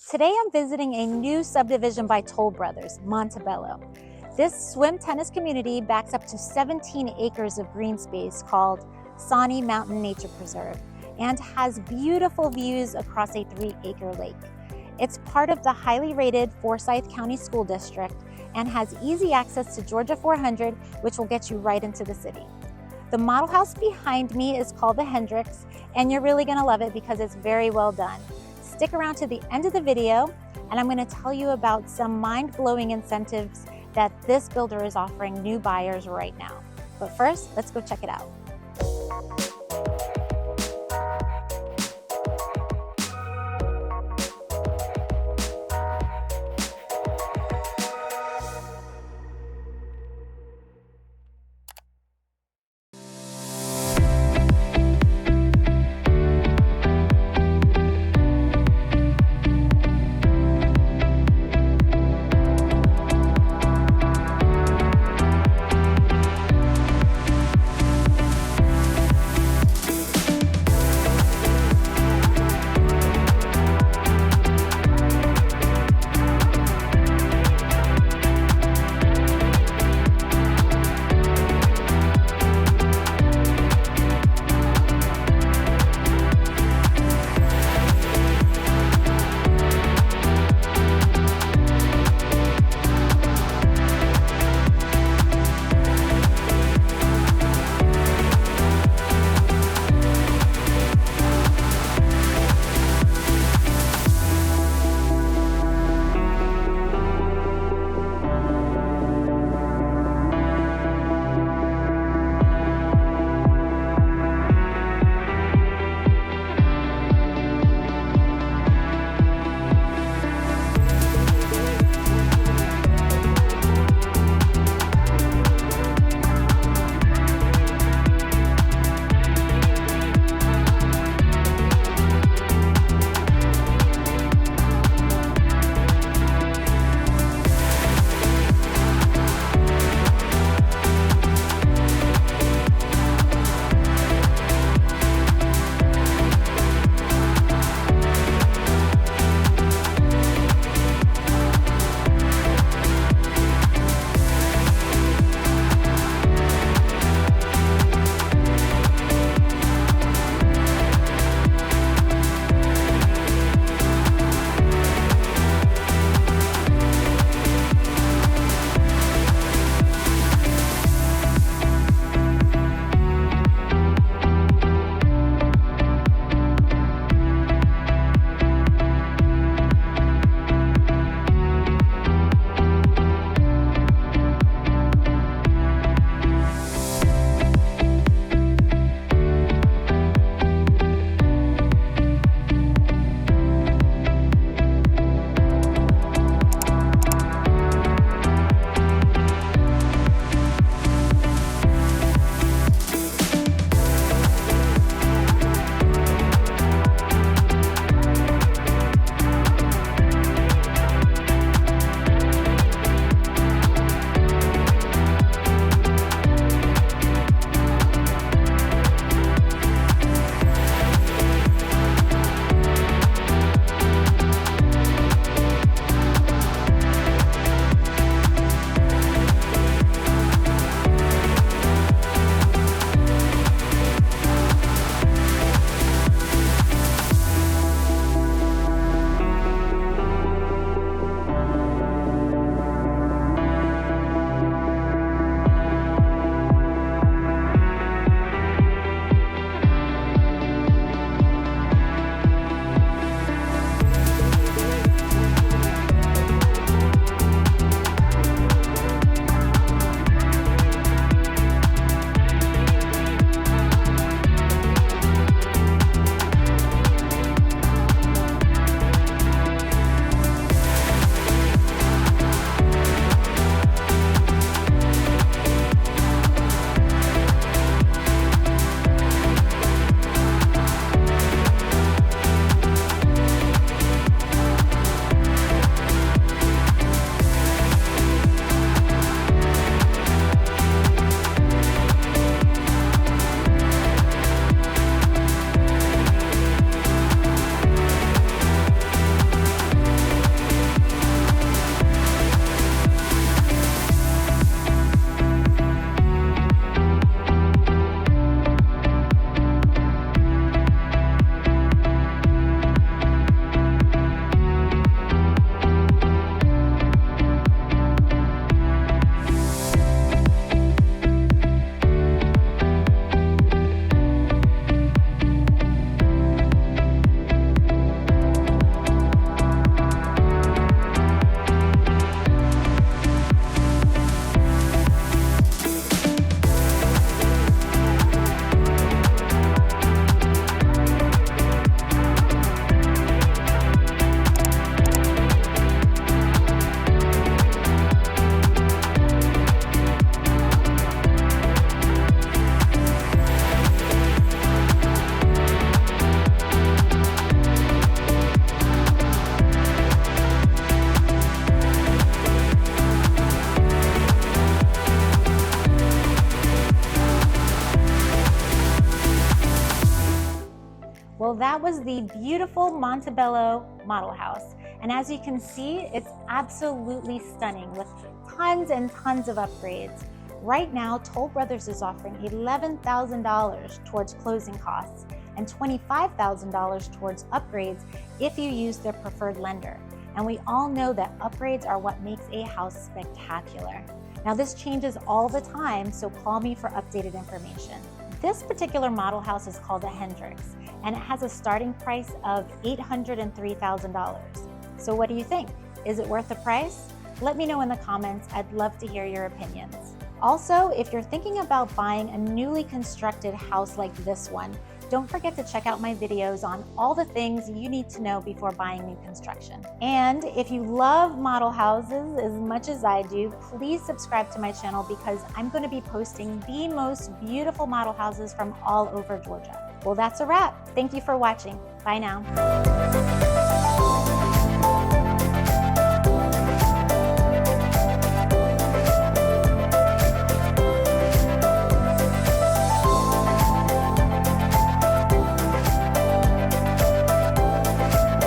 Today I'm visiting a new subdivision by Toll Brothers, Montebello. This swim tennis community backs up to 17 acres of green space called Suwanee Mountain Nature Preserve and has beautiful views across a 3-acre lake. It's part of the highly rated Forsyth County School District and has easy access to Georgia 400, which will get you right into the city. The model house behind me is called the Hendricks, and you're really gonna love it because it's very well done. Stick around to the end of the video, and I'm gonna tell you about some mind-blowing incentives that this builder is offering new buyers right now. But first, let's go check it out. the beautiful Montebello model house. And as you can see, it's absolutely stunning with tons and tons of upgrades. Right now, Toll Brothers is offering $11,000 towards closing costs and $25,000 towards upgrades if you use their preferred lender. And we all know that upgrades are what makes a house spectacular. Now, this changes all the time, so call me for updated information. This particular model house is called a Hendricks, and it has a starting price of $803,000. So what do you think? Is it worth the price? Let me know in the comments. I'd love to hear your opinions. Also, if you're thinking about buying a newly constructed house like this one, don't forget to check out my videos on all the things you need to know before buying new construction. And if you love model houses as much as I do, please subscribe to my channel because I'm going to be posting the most beautiful model houses from all over Georgia. Well, that's a wrap. Thank you for watching. Bye now.